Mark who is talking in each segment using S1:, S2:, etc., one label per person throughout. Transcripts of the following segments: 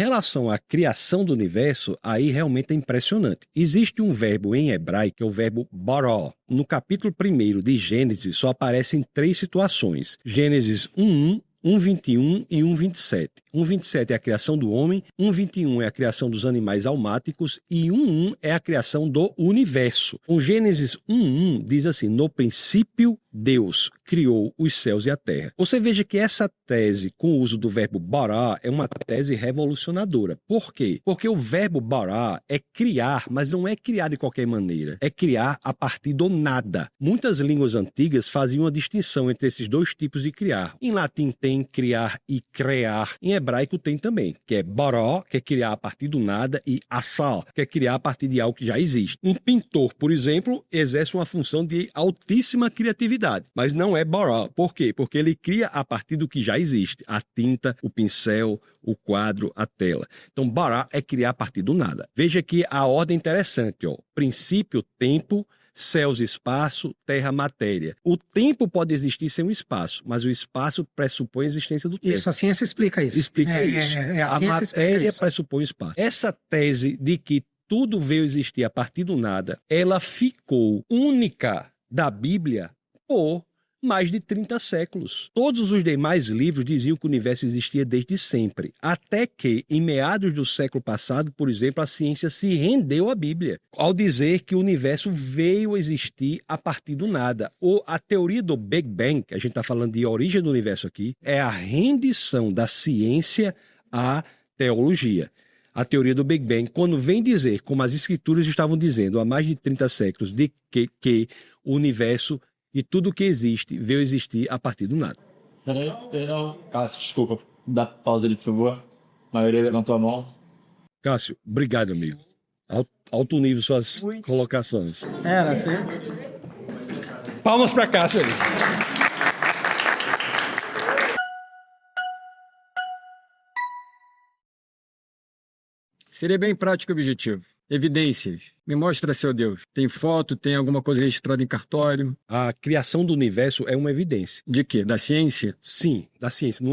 S1: relação à criação do universo, aí realmente é impressionante. Existe um verbo em hebraico, que é o verbo bara. No capítulo 1 de Gênesis, só aparecem 3 situações. Gênesis 1:1, 1:21 e 1:27. 1:27 é a criação do homem, 1:21 é a criação dos animais almáticos e 1:1 é a criação do universo. O Gênesis 1:1 diz assim: no princípio Deus criou os céus e a terra. Você veja que essa tese com o uso do verbo bara é uma tese revolucionadora. Por quê? Porque o verbo bara é criar, mas não é criar de qualquer maneira. É criar a partir do nada. Muitas línguas antigas faziam uma distinção entre esses 2 tipos de criar. Em latim tem criar e crear. Em hebraico tem também, que é bara, que é criar a partir do nada, e assal, que é criar a partir de algo que já existe. Um pintor, por exemplo, exerce uma função de altíssima criatividade, mas não é bara. Por quê? Porque ele cria a partir do que já existe. A tinta, o pincel, o quadro, a tela. Então, bara é criar a partir do nada. Veja que a ordem é interessante, ó. Princípio, tempo, céus, espaço, terra, matéria. O tempo pode existir sem o espaço, mas o espaço pressupõe a existência do tempo.
S2: Isso, a ciência explica isso.
S1: Explica isso. A matéria pressupõe o espaço. Essa tese de que tudo veio existir a partir do nada, ela ficou única da Bíblia por mais de 30 séculos. Todos os demais livros diziam que o universo existia desde sempre, até que, em meados do século passado, por exemplo, a ciência se rendeu à Bíblia, ao dizer que o universo veio existir a partir do nada. Ou a teoria do Big Bang, que a gente está falando de origem do universo aqui, é a rendição da ciência à teologia. A teoria do Big Bang, quando vem dizer, como as escrituras estavam dizendo há mais de 30 séculos, de que o universo e tudo que existe veio existir a partir do nada.
S3: Peraí, Cássio, desculpa. Dá pausa ali, por favor. A maioria levantou a mão.
S1: Cássio, obrigado, amigo. Alto nível suas colocações.
S2: Era assim.
S1: Palmas para Cássio ali.
S4: Seria bem prático e objetivo. Evidências. Me mostra, seu Deus. Tem foto, tem alguma coisa registrada em cartório?
S1: A criação do universo é uma evidência.
S4: De quê? Da ciência?
S1: Sim, da ciência.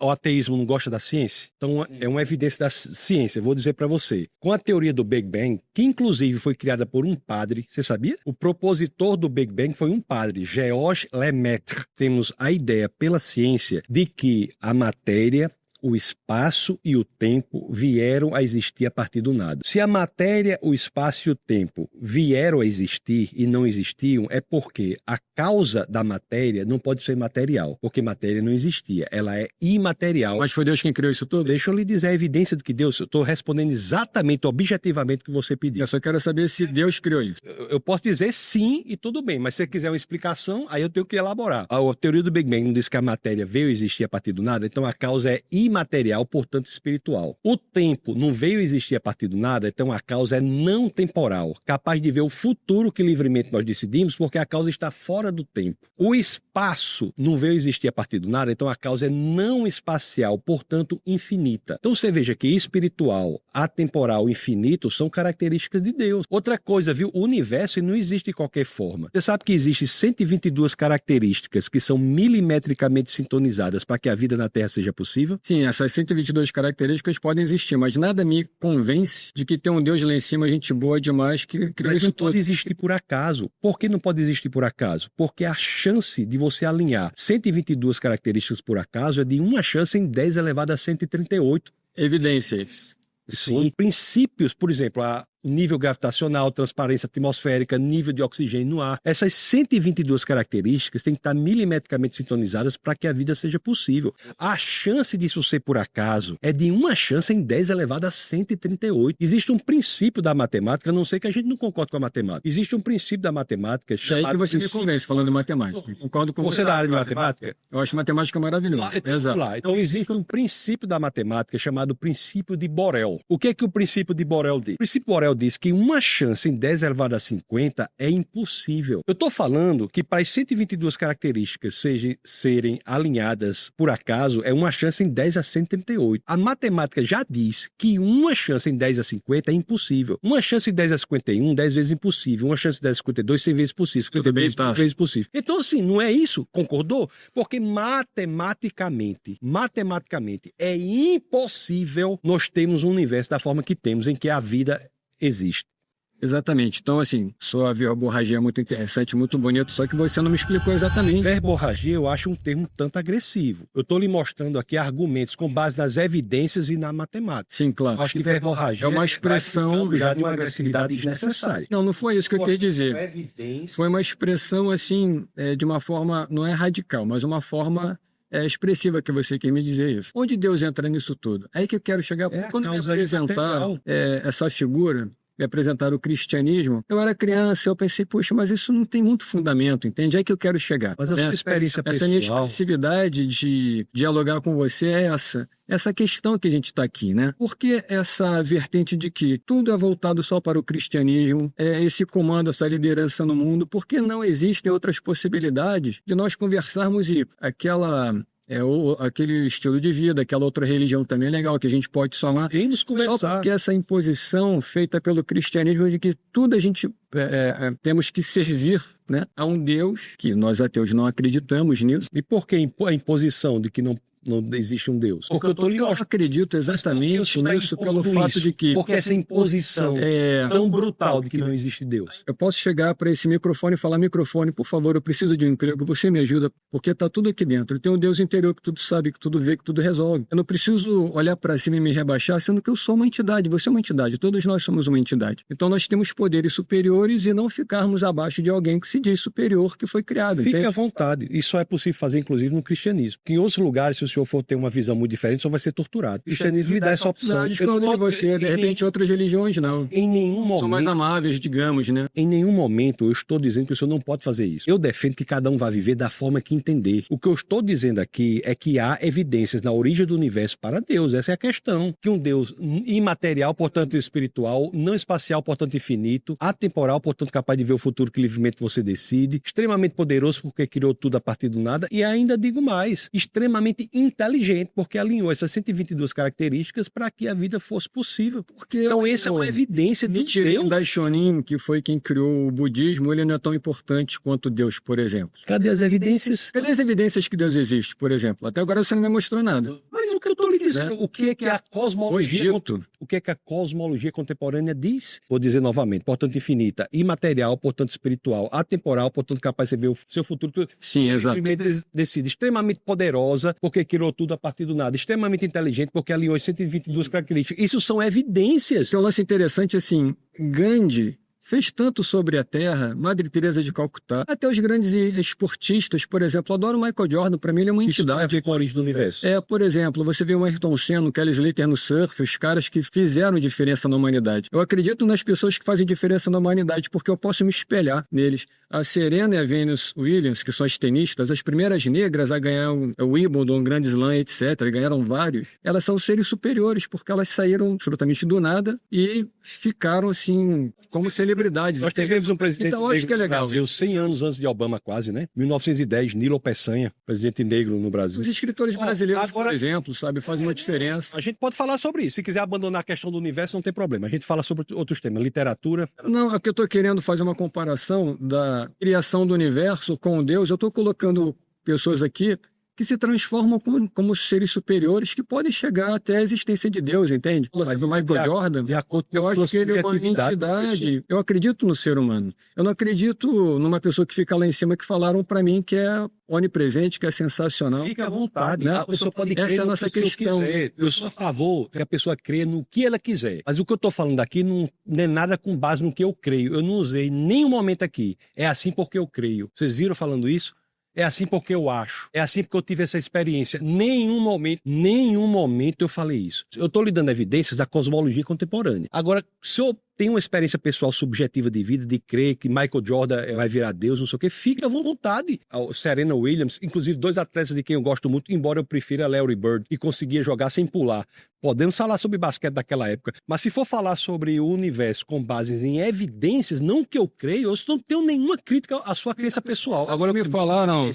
S1: O ateísmo não gosta da ciência? Então é uma evidência da ciência. Eu vou dizer para você. Com a teoria do Big Bang, que inclusive foi criada por um padre, você sabia? O propositor do Big Bang foi um padre, Georges Lemaitre. Temos a ideia pela ciência de que a matéria, o espaço e o tempo vieram a existir a partir do nada. Se a matéria, o espaço e o tempo vieram a existir e não existiam, é porque a causa da matéria não pode ser material, porque matéria não existia, ela é imaterial.
S4: Mas foi Deus quem criou isso tudo?
S1: Deixa eu lhe dizer a evidência de que Deus, eu estou respondendo exatamente, objetivamente o que você pediu.
S4: Eu só quero saber se Deus criou isso.
S1: Eu posso dizer sim e tudo bem, mas se você quiser uma explicação, aí eu tenho que elaborar. A teoria do Big Bang não diz que a matéria veio a existir a partir do nada, então a causa é imaterial, portanto espiritual. O tempo não veio a existir a partir do nada, então a causa é não temporal, capaz de ver o futuro que livremente nós decidimos, porque a causa está fora do tempo. O espaço não veio a existir a partir do nada, então a causa é não espacial, portanto infinita. Então você veja que espiritual, atemporal, infinito são características de Deus. Outra coisa, viu? O universo não existe de qualquer forma. Você sabe que existem 122 características que são milimetricamente sintonizadas para que a vida na Terra seja possível?
S4: Sim, essas 122 características podem existir, mas nada me convence de que tem um Deus lá em cima, gente boa demais, que criou
S1: isso
S4: isso
S1: tudo. Pode
S4: tudo.
S1: existir por acaso. Por que não pode existir por acaso? Porque a chance de você alinhar 122 características por acaso é de uma chance em 10 elevado a 138.
S4: Evidências.
S1: Sim, princípios, por exemplo, o nível gravitacional, transparência atmosférica, nível de oxigênio no ar. Essas 122 características têm que estar milimetricamente sintonizadas para que a vida seja possível. A chance disso ser por acaso é de uma chance em 10 elevado a 138. Existe um princípio da matemática, a não ser que a gente não concorde com a matemática. Existe um princípio da matemática chamado...
S4: É aí que você me convence falando de matemática. Concordo com
S1: Você da área de matemática?
S4: Eu acho matemática maravilhosa. Exato.
S1: Então existe um princípio da matemática chamado princípio de Borel. O que é que o princípio de Borel diz? O princípio de Borel Israel diz que uma chance em 10 elevado a 50 é impossível. Eu estou falando que para as 122 características serem alinhadas por acaso, é uma chance em 10 a 138. A matemática já diz que uma chance em 10 a 50 é impossível. Uma chance em 10 a 51, 10 vezes impossível. Uma chance em 10 a 52, 100 vezes possível. 50 vezes possível. Então, assim, não é isso? Concordou? Porque matematicamente, é impossível nós termos um universo da forma que temos, em que a vida existe.
S4: Exatamente. Então, assim, sua verborragia é muito interessante, muito bonito, só que você não me explicou exatamente.
S1: Verborragia eu acho um termo tanto agressivo. Eu estou lhe mostrando aqui argumentos com base nas evidências e na matemática.
S4: Sim, claro.
S1: Eu acho que verborragia
S4: é uma expressão
S1: já de uma agressividade desnecessária.
S4: Não foi isso que eu queria dizer. Foi uma expressão, assim, de uma forma, não é radical, mas uma forma expressiva que você quer me dizer isso. Onde Deus entra nisso tudo? Aí que eu quero chegar. Quando me apresentar essa figura, me apresentar o cristianismo, eu era criança, eu pensei, poxa, mas isso não tem muito fundamento, entende? É que eu quero chegar.
S1: Mas a sua experiência pessoal...
S4: Essa minha expressividade de dialogar com você é essa questão que a gente está aqui, né? Por que essa vertente de que tudo é voltado só para o cristianismo, esse comando, essa liderança no mundo? Por que não existem outras possibilidades de nós conversarmos e aquele estilo de vida, aquela outra religião também é legal, que a gente pode somar. Só porque essa imposição feita pelo cristianismo de que tudo a gente temos que servir, né, a um Deus que nós ateus não acreditamos nisso.
S1: E por que a imposição de que não existe um Deus?
S4: Porque eu acredito exatamente nisso pelo fato de que...
S1: Porque essa imposição tão brutal de que não existe Deus.
S4: Eu posso chegar para esse microfone e falar, microfone, por favor, eu preciso de um emprego, você me ajuda, porque está tudo aqui dentro. Eu tenho um Deus interior que tudo sabe, que tudo vê, que tudo resolve. Eu não preciso olhar para cima e me rebaixar, sendo que eu sou uma entidade, você é uma entidade, todos nós somos uma entidade. Então nós temos poderes superiores e não ficarmos abaixo de alguém que se diz superior, que foi criado.
S1: Fique à vontade. Isso só é possível fazer, inclusive, no cristianismo. Que em outros lugares, se o senhor for ter uma visão muito diferente, só vai ser torturado. O cristianismo lhe dá essa opção.
S4: Discordo de você, de repente outras religiões não.
S1: Em nenhum momento...
S4: São mais amáveis, digamos, né?
S1: Em nenhum momento eu estou dizendo que o senhor não pode fazer isso. Eu defendo que cada um vai viver da forma que entender. O que eu estou dizendo aqui é que há evidências na origem do universo para Deus. Essa é a questão. Que um Deus imaterial, portanto espiritual, não espacial, portanto infinito, atemporal, portanto capaz de ver o futuro que livremente você decide, extremamente poderoso porque criou tudo a partir do nada e ainda digo mais, extremamente inteligente porque alinhou essas 122 características para que a vida fosse possível. Então essa é uma evidência de Deus.
S4: Daishonin, que foi quem criou o budismo, ele não é tão importante quanto Deus, por exemplo.
S1: Cadê as evidências?
S4: Cadê as evidências que Deus existe, por exemplo? Até agora você não me mostrou nada.
S1: Mas o que eu estou lhe dizendo, o que é que a cosmologia... O que é que a cosmologia contemporânea diz? Vou dizer novamente, portanto infinita, imaterial, portanto espiritual, atemporal, portanto capaz de ver o seu futuro.
S4: Sim, exato.
S1: Decide, extremamente poderosa, porque criou tudo a partir do nada, extremamente inteligente, porque alinhou as 122 características. Isso são evidências.
S4: Então, um lance interessante, assim, Gandhi fez tanto sobre a Terra, Madre Teresa de Calcutá, até os grandes esportistas, por exemplo, eu adoro o Michael Jordan, para mim ele é uma entidade.
S1: Isso tem a ver com a origem do universo.
S4: Por exemplo, você vê o Ayrton Senna, o Kelly Slater no surf, os caras que fizeram diferença na humanidade. Eu acredito nas pessoas que fazem diferença na humanidade, porque eu posso me espelhar neles. A Serena e a Venus Williams, que são as tenistas, as primeiras negras a ganhar o Wimbledon, o Grand Slam, etc., ganharam vários, elas são seres superiores, porque elas saíram absolutamente do nada e ficaram, assim, como celebridades.
S1: Nós tivemos um presidente
S4: então, acho que é legal.
S1: no Brasil, 100 anos antes de Obama, quase, né? 1910, Nilo Peçanha, presidente negro no Brasil.
S4: Os escritores brasileiros, por exemplo, sabe, fazem uma diferença.
S1: A gente pode falar sobre isso. Se quiser abandonar a questão do universo, não tem problema. A gente fala sobre outros temas, literatura.
S4: Não, é que eu estou querendo fazer uma comparação da criação do universo com Deus. Eu estou colocando pessoas aqui que se transformam como seres superiores que podem chegar até a existência de Deus, entende? Mas o Michael Jordan, eu acho que ele é uma entidade. Eu acredito no ser humano. Eu não acredito numa pessoa que fica lá em cima que falaram para mim que é onipresente, que é sensacional.
S1: Fica à vontade,
S4: né?
S1: A pessoa pode crer
S4: Essa é a nossa questão.
S1: Quiser. Eu sou a favor que a pessoa crê no que ela quiser. Mas o que eu estou falando aqui não é nada com base no que eu creio. Eu não usei nenhum momento aqui. É assim porque eu creio. Vocês viram falando isso? É assim porque eu acho. É assim porque eu tive essa experiência. Nenhum momento eu falei isso. Eu estou lhe dando evidências da cosmologia contemporânea. Agora, se eu tem uma experiência pessoal subjetiva de vida, de crer que Michael Jordan vai virar Deus, não sei o quê, fique à vontade. A Serena Williams, inclusive 2 atletas de quem eu gosto muito, embora eu prefira Larry Bird, que conseguia jogar sem pular. Podemos falar sobre basquete daquela época, mas se for falar sobre o universo com bases em evidências, não que eu creio, eu não tenho nenhuma crítica à sua crença pessoal.
S4: Agora me falaram,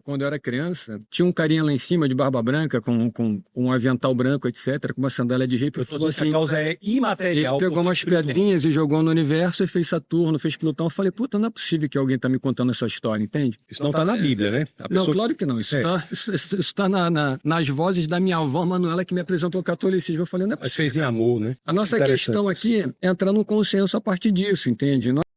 S4: quando eu era criança, tinha um carinha lá em cima de barba branca, com um avental branco, etc., com uma sandália de hippie.
S1: Eu tô dizendo que a causa é imaterial.
S4: Ele pegou umas pedrinhas e jogou no universo e fez Saturno, fez Plutão. Eu falei, puta, não é possível que alguém tá me contando essa história, entende?
S1: Isso não tá na Bíblia, né?
S4: Não, claro que não. Isso tá nas vozes da minha avó Manuela, que me apresentou o catolicismo. Eu falei, não é
S1: Mas
S4: possível.
S1: fez em amor, né?
S4: A nossa questão aqui é entrar num consenso a partir disso, entende?